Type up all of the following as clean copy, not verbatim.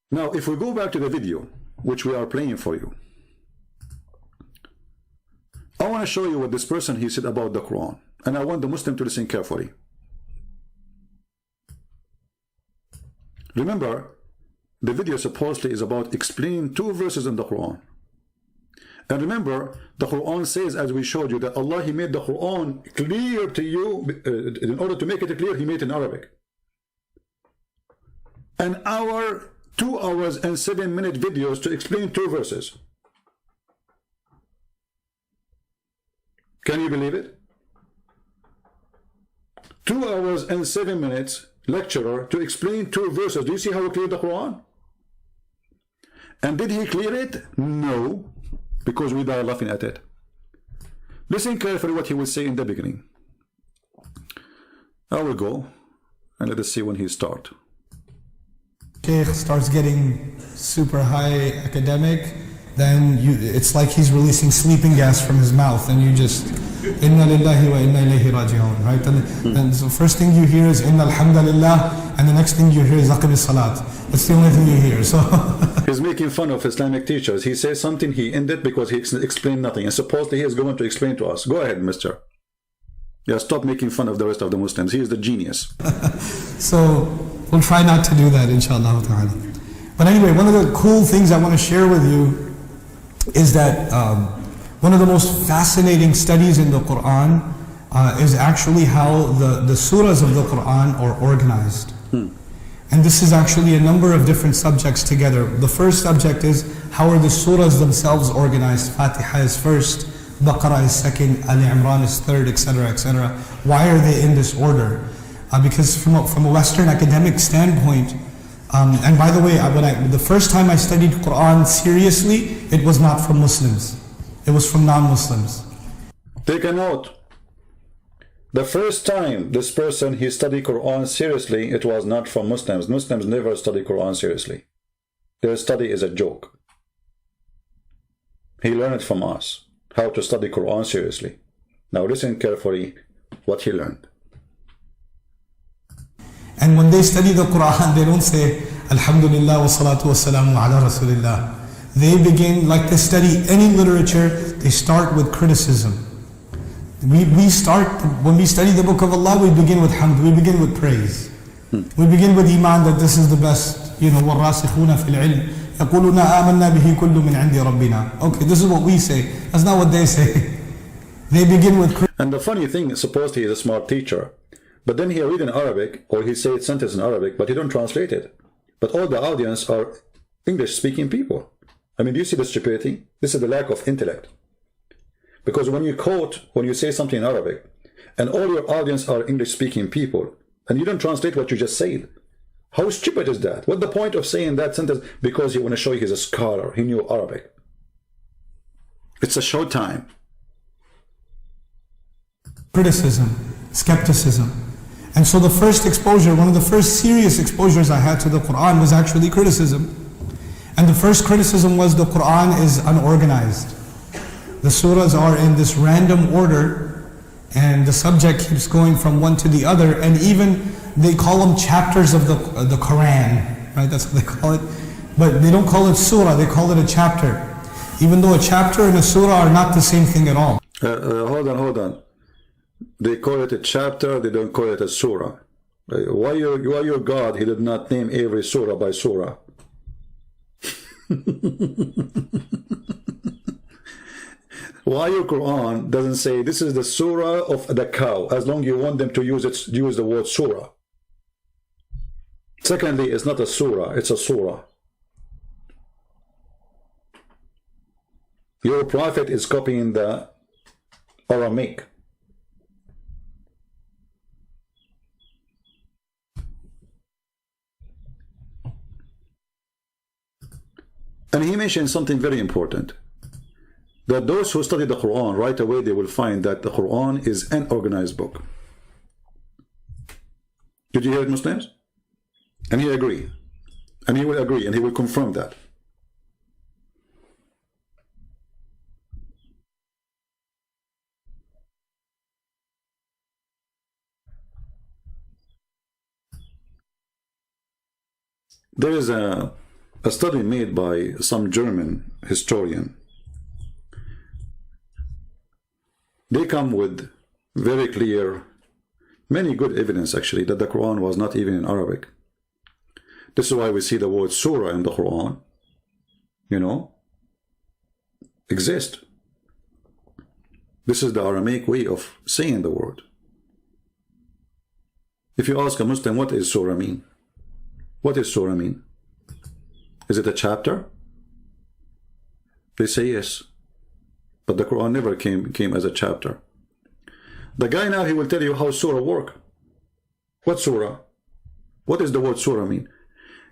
Now, if we go back to the video, which we are playing for you, I want to show you what this person he said about the Quran, and I want the Muslim to listen carefully. Remember, the video supposedly is about explaining 2 verses in the Quran. And remember, the Quran says, as we showed you, that Allah, He made the Quran clear to you. In order to make it clear, He made it in Arabic. An hour, 2 hours and 7-minute videos to explain 2 verses. Can you believe it? 2 hours and 7 minutes lecturer to explain 2 verses. Do you see how he cleared the Quran? And did he clear it? No, because we die laughing at it. Listen carefully what he will say in the beginning. I will go and let us see when he starts. Sheikh starts getting super high academic, then it's like he's releasing sleeping gas from his mouth, and you just Inna lillahi wa inna ilayhi raji'un, right? And so first thing you hear is Inna alhamdulillah, and the next thing you hear is Aqim salat. That's the only thing you hear. So he's making fun of Islamic teachers. He says something, he ended because he explained nothing, and supposedly he is going to explain to us. Go ahead, mister. Yeah, stop making fun of the rest of the Muslims. He is the genius. So we'll try not to do that, inshallah ta'ala. But anyway, one of the cool things I want to share with you is that one of the most fascinating studies in the Quran is actually how the surahs of the Quran are organized. And this is actually a number of different subjects together. The first subject is how are the surahs themselves organized. Fatiha is first, Baqarah is second, Ali Imran is third, etc., etc. Why are they in this order? Because from a Western academic standpoint, and by the way, the first time I studied Quran seriously, it was not from Muslims. It was from non-Muslims. Take a note. The first time this person, he studied Quran seriously, it was not from Muslims. Muslims never study Quran seriously. Their study is a joke. He learned it from us, how to study Quran seriously. Now listen carefully what he learned. And when they study the Quran, they don't say, Alhamdulillah wa salatu wa salamu ala Rasulillah. They begin, like they study any literature, they start with criticism. We start, when we study the book of Allah, we begin with hamd, we begin with praise. We begin with iman, that this is the best, وَالرَّاسِخُونَ فِي الْعِلْمِ يَقُولُونَ آمَنَّا بِهِ كُلُّ مِنْ عِنْدِ رَبِّنَا. Okay, this is what we say. That's not what they say. They begin with criticism. And the funny thing, supposedly he is a smart teacher, but then he read in Arabic, or he said sentence in Arabic, but he don't translate it. But all the audience are English-speaking people. I mean, do you see the stupidity? This is the lack of intellect. Because when you quote, when you say something in Arabic, and all your audience are English-speaking people, and you don't translate what you just said, how stupid is that? What's the point of saying that sentence? Because you want to show he's a scholar, he knew Arabic. It's a show time. Criticism, skepticism. And so the first exposure, one of the first serious exposures I had to the Quran was actually criticism. And the first criticism was the Quran is unorganized. The surahs are in this random order, and the subject keeps going from one to the other, and even they call them chapters of the Quran, right? That's what they call it. But they don't call it surah, they call it a chapter. Even though a chapter and a surah are not the same thing at all. Hold on. They call it a chapter, they don't call it a surah. Why your God, he did not name every surah by surah? Why your Quran doesn't say this is the surah of the cow, as long as you want them to use the word surah? Secondly, it's not a surah, it's a surah. Your prophet is copying the Aramaic. And he mentioned something very important, that those who study the Quran, right away they will find that the Quran is an organized book. Did you hear it, Muslims? And he agreed. And he will agree, and he will confirm that. There is a a study made by some German historian. They come with very clear, many good evidence actually, that the Quran was not even in Arabic. This is why we see the word Surah in the Quran, you know, exist. This is the Aramaic way of saying the word. If you ask a Muslim, what is Surah mean? What does Surah mean? Is it a chapter? They say yes. But the Quran never came as a chapter. The guy now, he will tell you how Surah work. What Surah? What does the word Surah mean?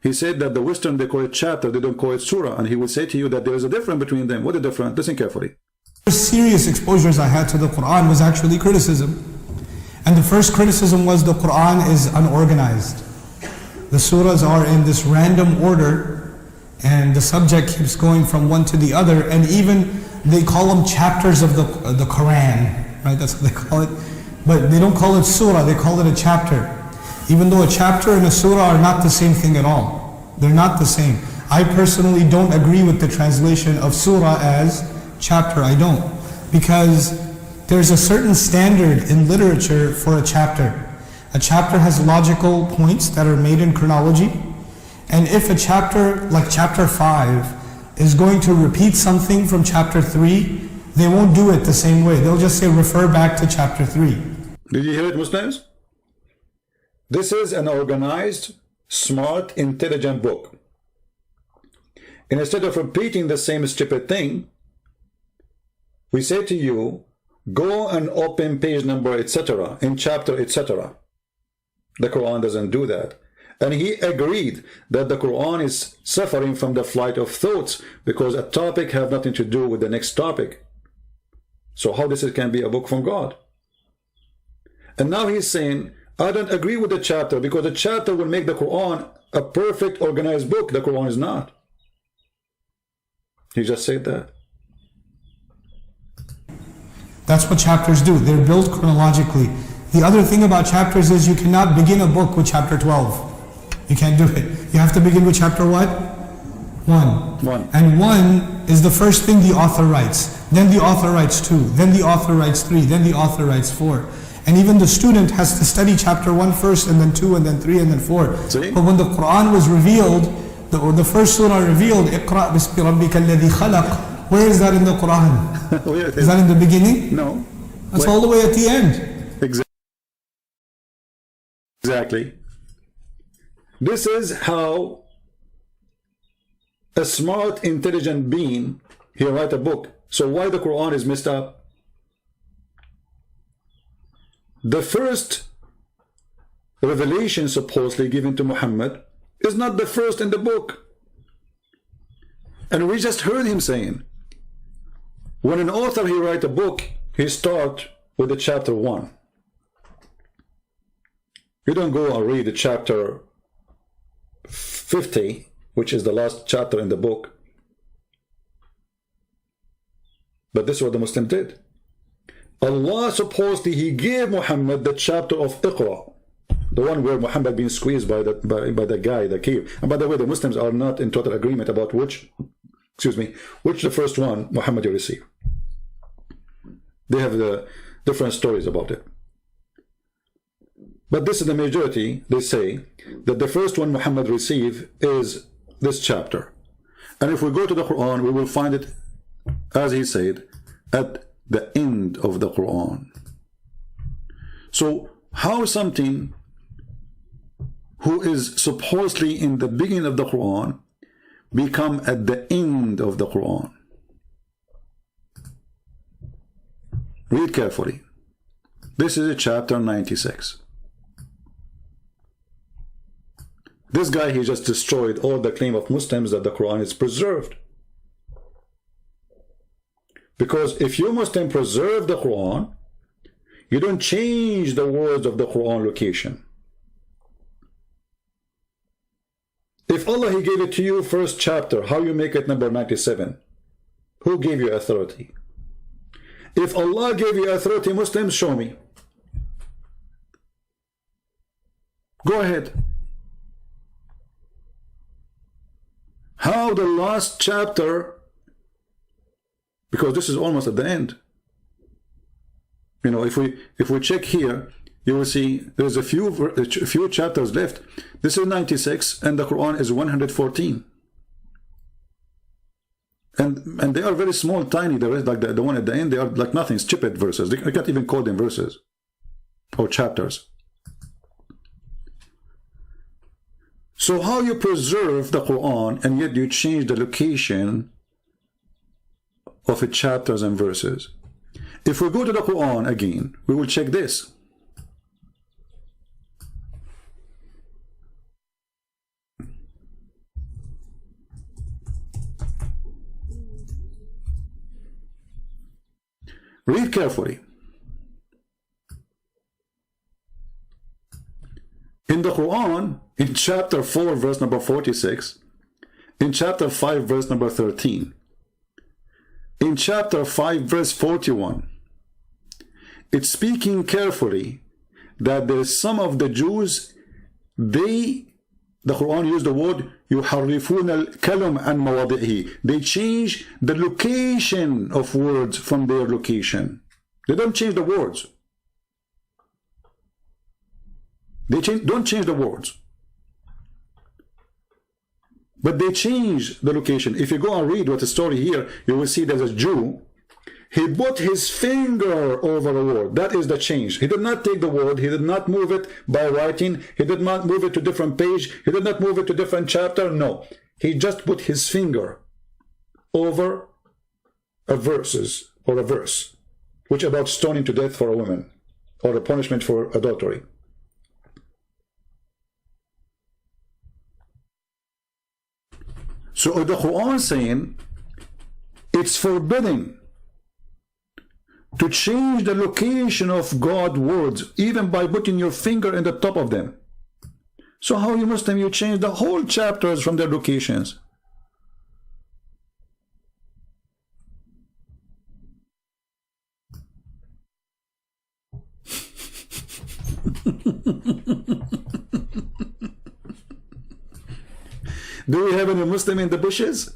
He said that the Western, they call it chapter, they don't call it Surah. And he will say to you that there is a difference between them. What is the difference? Listen carefully. The serious exposures I had to the Quran was actually criticism. And the first criticism was the Quran is unorganized. The surahs are in this random order, and the subject keeps going from one to the other, and even they call them chapters of the Quran, right? That's what they call it. But they don't call it surah, they call it a chapter. Even though a chapter and a surah are not the same thing at all. They're not the same. I personally don't agree with the translation of surah as chapter. I don't. Because there's a certain standard in literature for a chapter. A chapter has logical points that are made in chronology. And if a chapter, like chapter 5, is going to repeat something from chapter 3, they won't do it the same way. They'll just say, refer back to chapter 3. Did you hear it, Muslims? This is an organized, smart, intelligent book. And instead of repeating the same stupid thing, we say to you, go and open page number, etc., in chapter, etc. The Quran doesn't do that. And he agreed that the Quran is suffering from the flight of thoughts because a topic have nothing to do with the next topic. So how this can be a book from God? And now he's saying, I don't agree with the chapter because the chapter will make the Quran a perfect organized book. The Quran is not. He just said that. That's what chapters do. They're built chronologically. The other thing about chapters is you cannot begin a book with chapter 12. You can't do it. You have to begin with chapter what? 1. And 1 is the first thing the author writes. Then the author writes 2. Then the author writes 3. Then the author writes 4. And even the student has to study chapter 1 first, and then 2, and then 3, and then 4. See? But when the Quran was revealed, the first surah revealed, اقرأ بسم ربك الذي خلق. Where is that in the Quran? Is that in the beginning? No. That's all the way at the end. Exactly. This is how a smart, intelligent being, he write a book. So why the Quran is messed up? The first revelation supposedly given to Muhammad is not the first in the book. And we just heard him saying, when an author, he write a book, he start with the chapter 1. You don't go and read the chapter 50, which is the last chapter in the book. But this is what the Muslim did. Allah supposedly, he gave Muhammad the chapter of Iqra, the one where Muhammad being squeezed by the guy, the cave. And by the way, the Muslims are not in total agreement about which the first one Muhammad received. They have the different stories about it. But this is the majority. They say that the first one Muhammad received is this chapter. And if we go to the Quran, we will find it, as he said, at the end of the Quran. So how something who is supposedly in the beginning of the Quran become at the end of the Quran? Read carefully. This is chapter 96. This guy, he just destroyed all the claim of Muslims that the Quran is preserved. Because if you Muslim preserve the Quran, you don't change the words of the Quran location. If Allah, he gave it to you first chapter, how you make it number 97? Who gave you authority? If Allah gave you authority, Muslims, show me. Go ahead. How the last chapter, because this is almost at the end. You know, if we check here, you will see there's a few chapters left. This is 96 and the Quran is 114. And they are very small, tiny. The rest, like the one at the end, they are like nothing, stupid verses. I can't even call them verses or chapters. So how you preserve the Quran and yet you change the location of its chapters and verses? If we go to the Quran again, we will check this. Read carefully. In the Quran, in chapter 4, verse number 46, in chapter 5, verse number 13, in chapter 5, verse 41, it's speaking carefully that there's some of the Jews, the Quran used the word يُحَرِّفُونَ الْكَلَمَ عَنْ مَوَاضِعِهِ. They change the location of words from their location. They don't change the words. They don't change the words. But they change the location. If you go and read what the story here, you will see there's a Jew. He put his finger over a word. That is the change. He did not take the word. He did not move it by writing. He did not move it to different page. He did not move it to different chapter. No. He just put his finger over a verses or a verse, which about stoning to death for a woman or a punishment for adultery. So the Quran saying it's forbidden to change the location of God's words, even by putting your finger in the top of them. So how you Muslim, you change the whole chapters from their locations? Do we have any Muslim in the bushes?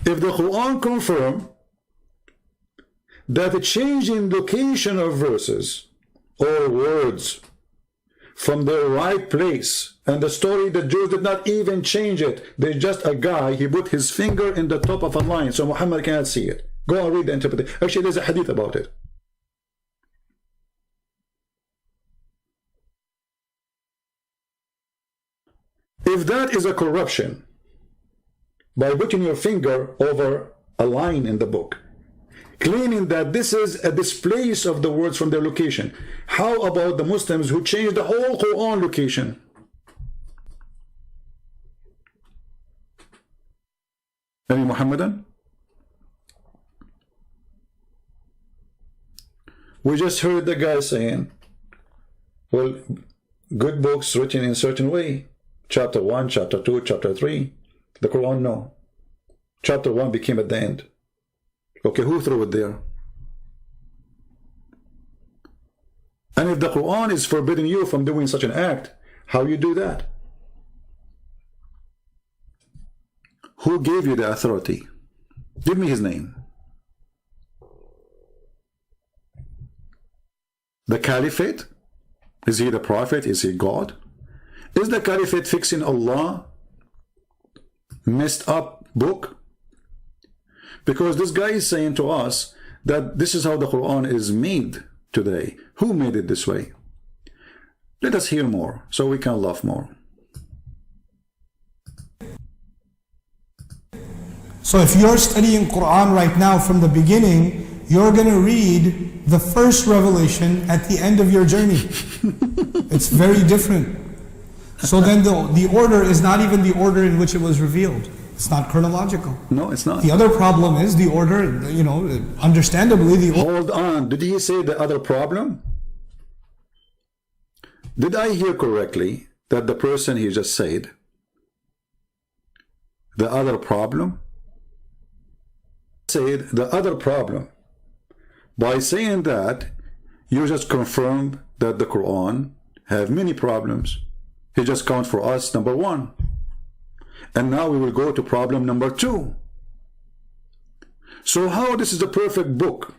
If the Quran confirms that the change in location of verses or words from their right place, and the story, the Jews did not even change it, they just a guy, he put his finger in the top of a line so Muhammad cannot see it. Go and read the interpretation. Actually, there's a hadith about it. If that is a corruption, by putting your finger over a line in the book, claiming that this is a displace of the words from their location, how about the Muslims who changed the whole Quran location? Any Muhammadan? We just heard the guy saying, well, good books written in a certain way. Chapter 1, chapter 2, chapter 3. The Quran, no. Chapter 1 became at the end. Okay, who threw it there? And if the Quran is forbidding you from doing such an act, how you do that? Who gave you the authority? Give me his name. The Caliphate? Is he the Prophet? Is he God? Is the Caliphate fixing Allah messed up book? Because this guy is saying to us that this is how the Quran is made today. Who made it this way? Let us hear more so we can laugh more. So if you're studying Quran right now from the beginning, you're going to read the first revelation at the end of your journey. It's very different. So then the order is not even the order in which it was revealed. It's not chronological. No, it's not. The other problem is the order, you know, understandably the order. Hold on. Did he say the other problem? Did I hear correctly that the person he just said, the other problem? Said the other problem. By saying that, you just confirmed that the Quran have many problems. He just counts for us number one. And now we will go to problem number 2. So how this is a perfect book?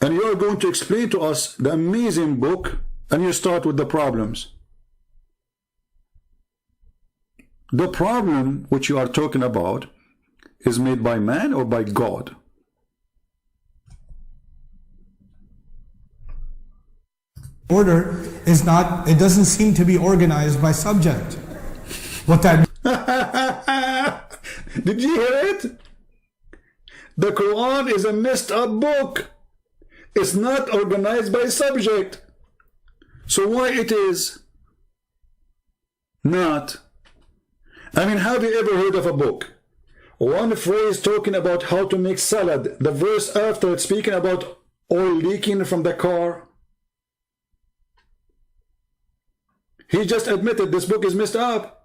And you are going to explain to us the amazing book, and you start with the problems. The problem which you are talking about is made by man or by God? Order is not, it doesn't seem to be organized by subject. What that Did you hear it? The Quran is a messed up book. It's not organized by subject. So why it is not? I mean, have you ever heard of a book? One phrase talking about how to make salad, the verse after it's speaking about oil leaking from the car. He just admitted this book is messed up.